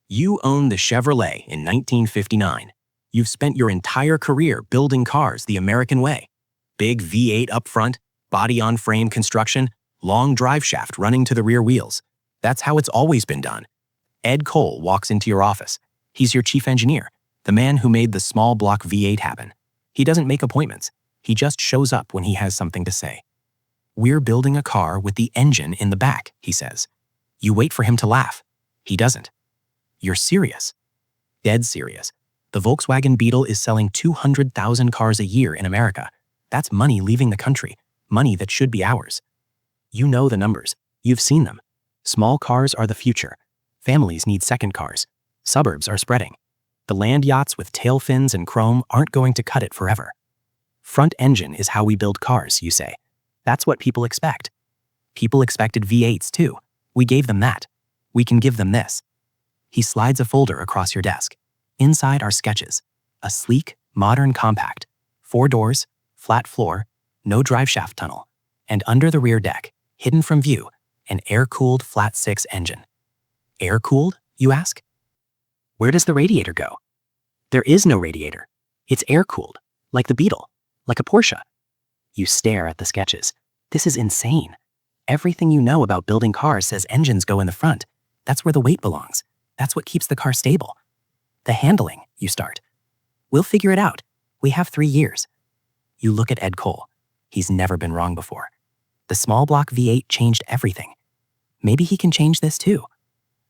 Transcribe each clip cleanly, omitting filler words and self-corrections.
You own the Chevrolet in 1959. You've spent your entire career building cars the American way. Big V8 up front, body-on-frame construction, long drive shaft running to the rear wheels. That's how it's always been done. Ed Cole walks into your office. He's your chief engineer, the man who made the small block V8 happen. He doesn't make appointments. He just shows up when he has something to say. "We're building a car with the engine in the back," he says. You wait for him to laugh. He doesn't. You're serious. Dead serious. The Volkswagen Beetle is selling 200,000 cars a year in America. That's money leaving the country, money that should be ours. You know the numbers. You've seen them. Small cars are the future. Families need second cars. Suburbs are spreading. The land yachts with tail fins and chrome aren't going to cut it forever. Front engine is how we build cars, you say. That's what people expect. People expected V8s too. We gave them that. We can give them this. He slides a folder across your desk. Inside are sketches. A sleek, modern compact. 4 doors, flat floor, no driveshaft tunnel. And under the rear deck, hidden from view, an air-cooled flat-6 engine. Air-cooled, you ask? Where does the radiator go? There is no radiator. It's air-cooled, like the Beetle, like a Porsche. You stare at the sketches. This is insane. Everything you know about building cars says engines go in the front. That's where the weight belongs. That's what keeps the car stable. The handling, you start. We'll figure it out. We have 3 years. You look at Ed Cole. He's never been wrong before. The small block V8 changed everything. Maybe he can change this too.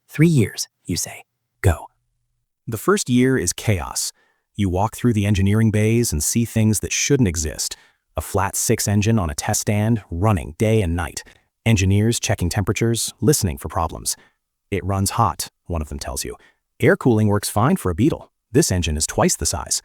3 years, you say. Go. The first year is chaos. You walk through the engineering bays and see things that shouldn't exist. A flat 6 engine on a test stand, running day and night. Engineers checking temperatures, listening for problems. It runs hot, one of them tells you. Air cooling works fine for a Beetle. This engine is twice the size.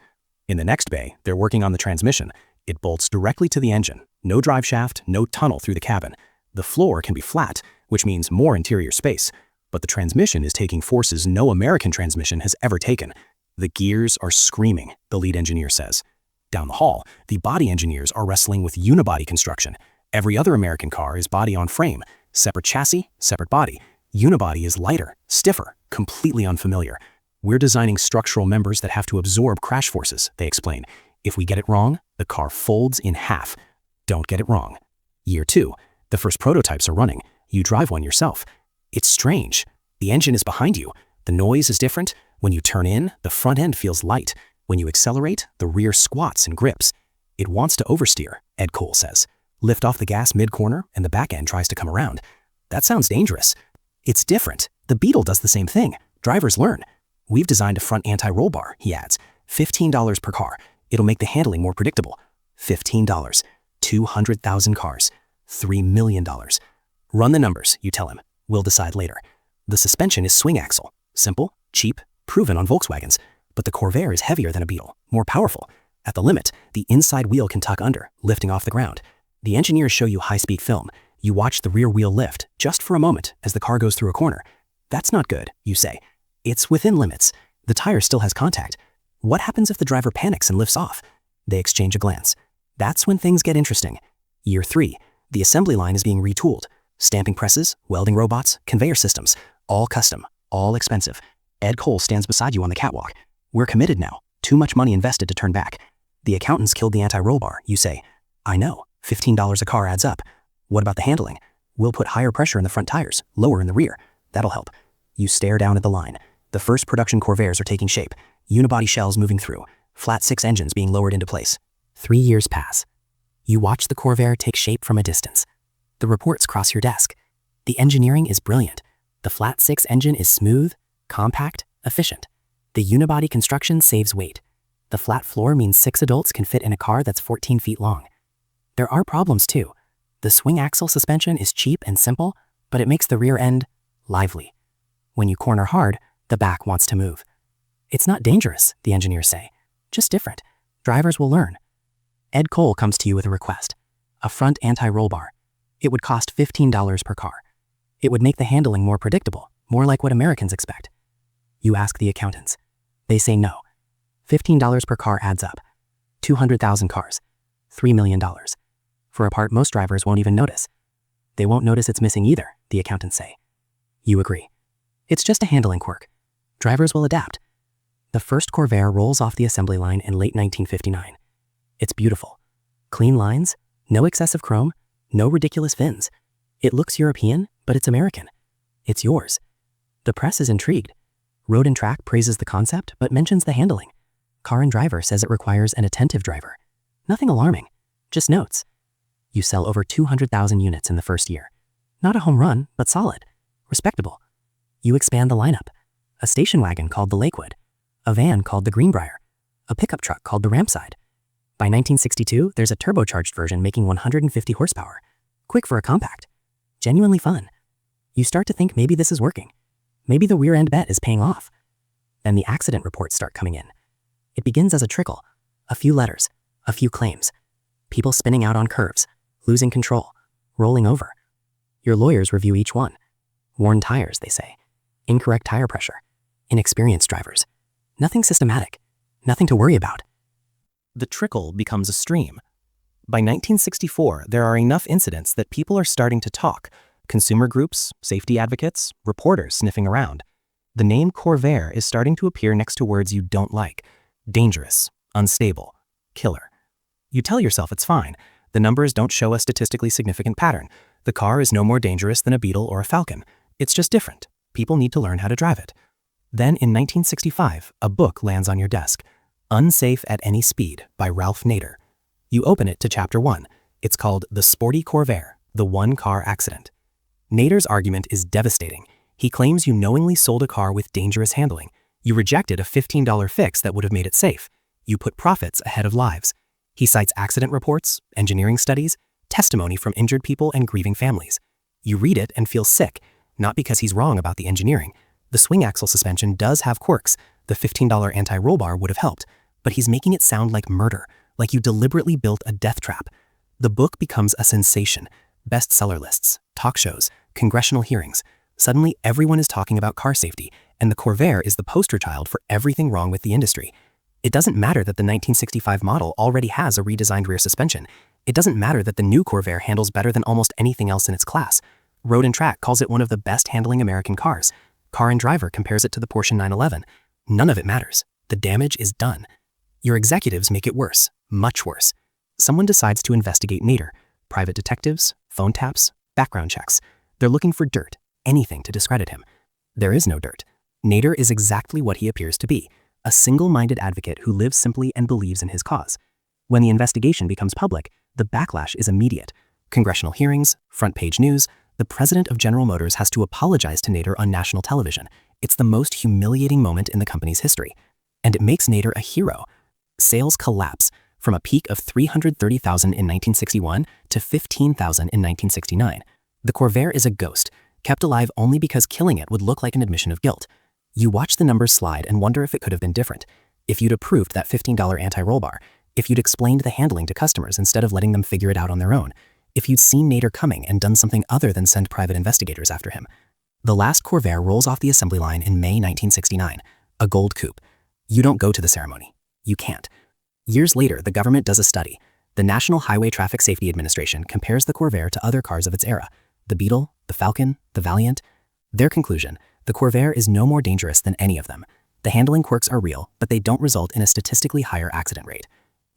In the next bay, they're working on the transmission. It bolts directly to the engine. No drive shaft, no tunnel through the cabin. The floor can be flat, which means more interior space. But the transmission is taking forces no American transmission has ever taken. The gears are screaming, the lead engineer says. Down the hall, the body engineers are wrestling with unibody construction. Every other American car is body on frame. Separate chassis, separate body. Unibody is lighter, stiffer, completely unfamiliar. We're designing structural members that have to absorb crash forces, they explain. If we get it wrong, the car folds in half. Don't get it wrong. Year 2, the first prototypes are running. You drive one yourself. It's strange. The engine is behind you. The noise is different. When you turn in, the front end feels light. When you accelerate, the rear squats and grips. It wants to oversteer, Ed Cole says. Lift off the gas mid-corner and the back end tries to come around. That sounds dangerous. It's different. The Beetle does the same thing. Drivers learn. We've designed a front anti-roll bar, he adds. $15 per car. It'll make the handling more predictable. $15. 200,000 cars. $3 million. Run the numbers, you tell him. We'll decide later. The suspension is swing axle. Simple, cheap, proven on Volkswagens. But the Corvair is heavier than a Beetle, more powerful. At the limit, the inside wheel can tuck under, lifting off the ground. The engineers show you high-speed film. You watch the rear wheel lift, just for a moment, as the car goes through a corner. That's not good, you say. It's within limits. The tire still has contact. What happens if the driver panics and lifts off? They exchange a glance. That's when things get interesting. Year 3, the assembly line is being retooled. Stamping presses, welding robots, conveyor systems, all custom, all expensive. Ed Cole stands beside you on the catwalk. We're committed now. Too much money invested to turn back. The accountants killed the anti-roll bar, you say. I know. $15 a car adds up. What about the handling? We'll put higher pressure in the front tires, lower in the rear. That'll help. You stare down at the line. The first production Corvairs are taking shape. Unibody shells moving through. Flat 6 engines being lowered into place. 3 years pass. You watch the Corvair take shape from a distance. The reports cross your desk. The engineering is brilliant. The flat 6 engine is smooth, compact, efficient. The unibody construction saves weight. The flat floor means 6 adults can fit in a car that's 14 feet long. There are problems too. The swing axle suspension is cheap and simple, but it makes the rear end lively. When you corner hard, the back wants to move. It's not dangerous, the engineers say, just different. Drivers will learn. Ed Cole comes to you with a request, a front anti-roll bar. It would cost $15 per car. It would make the handling more predictable, more like what Americans expect. You ask the accountants. They say no. $15 per car adds up. 200,000 cars. $3 million. For a part most drivers won't even notice. They won't notice it's missing either, the accountants say. You agree. It's just a handling quirk. Drivers will adapt. The first Corvair rolls off the assembly line in late 1959. It's beautiful. Clean lines, no excessive chrome, no ridiculous fins. It looks European, but it's American. It's yours. The press is intrigued. Road and Track praises the concept, but mentions the handling. Car and Driver says it requires an attentive driver. Nothing alarming, just notes. You sell over 200,000 units in the first year. Not a home run, but solid. Respectable. You expand the lineup. A station wagon called the Lakewood. A van called the Greenbrier. A pickup truck called the Rampside. By 1962, there's a turbocharged version making 150 horsepower. Quick for a compact. Genuinely fun. You start to think maybe this is working. Maybe the rear-end bet is paying off. Then the accident reports start coming in. It begins as a trickle. A few letters. A few claims. People spinning out on curves. Losing control. Rolling over. Your lawyers review each one. Worn tires, they say. Incorrect tire pressure. Inexperienced drivers. Nothing systematic. Nothing to worry about. The trickle becomes a stream. By 1964, there are enough incidents that people are starting to talk. Consumer groups, safety advocates, reporters sniffing around. The name Corvair is starting to appear next to words you don't like. Dangerous, unstable, killer. You tell yourself it's fine. The numbers don't show a statistically significant pattern. The car is no more dangerous than a Beetle or a Falcon. It's just different. People need to learn how to drive it. Then in 1965, a book lands on your desk. Unsafe at Any Speed by Ralph Nader. You open it to chapter 1. It's called The Sporty Corvair, the One-Car Accident. Nader's argument is devastating. He claims you knowingly sold a car with dangerous handling. You rejected a $15 fix that would have made it safe. You put profits ahead of lives. He cites accident reports, engineering studies, testimony from injured people and grieving families. You read it and feel sick, not because he's wrong about the engineering. The swing axle suspension does have quirks. The $15 anti-roll bar would have helped. But he's making it sound like murder, like you deliberately built a death trap. The book becomes a sensation. Bestseller lists, talk shows, congressional hearings. Suddenly, everyone is talking about car safety, and the Corvair is the poster child for everything wrong with the industry. It doesn't matter that the 1965 model already has a redesigned rear suspension. It doesn't matter that the new Corvair handles better than almost anything else in its class. Road and Track calls it one of the best handling American cars. Car and Driver compares it to the Porsche 911. None of it matters. The damage is done. Your executives make it worse, much worse. Someone decides to investigate Nader. Private detectives, phone taps, background checks. They're looking for dirt, anything to discredit him. There is no dirt. Nader is exactly what he appears to be, a single-minded advocate who lives simply and believes in his cause. When the investigation becomes public, the backlash is immediate. Congressional hearings, front-page news, the president of General Motors has to apologize to Nader on national television. It's the most humiliating moment in the company's history. And it makes Nader a hero. Sales collapse from a peak of 330,000 in 1961 to 15,000 in 1969. The Corvair is a ghost, kept alive only because killing it would look like an admission of guilt. You watch the numbers slide and wonder if it could have been different. If you'd approved that $15 anti-roll bar. If you'd explained the handling to customers instead of letting them figure it out on their own. If you'd seen Nader coming and done something other than send private investigators after him. The last Corvair rolls off the assembly line in May 1969, a gold coupe. You don't go to the ceremony. You can't. Years later, the government does a study. The National Highway Traffic Safety Administration compares the Corvair to other cars of its era, the Beetle, the Falcon, the Valiant. Their conclusion, the Corvair is no more dangerous than any of them. The handling quirks are real, but they don't result in a statistically higher accident rate.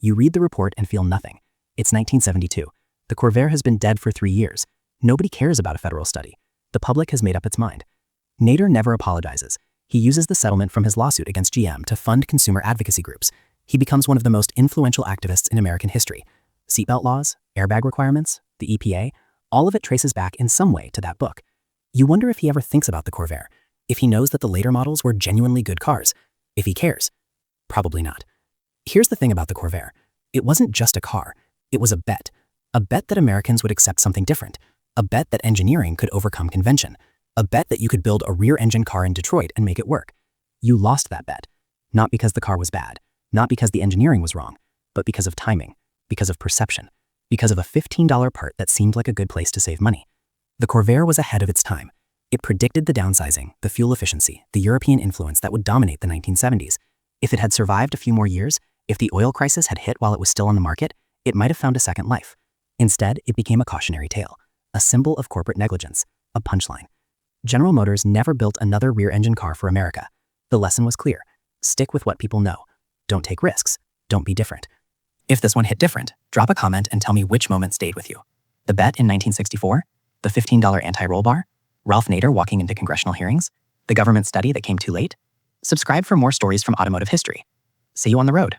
You read the report and feel nothing. It's 1972. The Corvair has been dead for 3 years. Nobody cares about a federal study. The public has made up its mind. Nader never apologizes. He uses the settlement from his lawsuit against GM to fund consumer advocacy groups. He becomes one of the most influential activists in American history. Seatbelt laws, airbag requirements, the EPA, all of it traces back in some way to that book. You wonder if he ever thinks about the Corvair, if he knows that the later models were genuinely good cars, if he cares. Probably not. Here's the thing about the Corvair. It wasn't just a car. It was a bet. A bet that Americans would accept something different. A bet that engineering could overcome convention. A bet that you could build a rear-engine car in Detroit and make it work. You lost that bet. Not because the car was bad. Not because the engineering was wrong, but because of timing, because of perception, because of a $15 part that seemed like a good place to save money. The Corvair was ahead of its time. It predicted the downsizing, the fuel efficiency, the European influence that would dominate the 1970s. If it had survived a few more years, if the oil crisis had hit while it was still on the market, it might have found a second life. Instead, it became a cautionary tale, a symbol of corporate negligence, a punchline. General Motors never built another rear-engine car for America. The lesson was clear. Stick with what people know. Don't take risks. Don't be different. If this one hit different, drop a comment and tell me which moment stayed with you. The bet in 1964? The $15 anti-roll bar? Ralph Nader walking into congressional hearings? The government study that came too late? Subscribe for more stories from automotive history. See you on the road.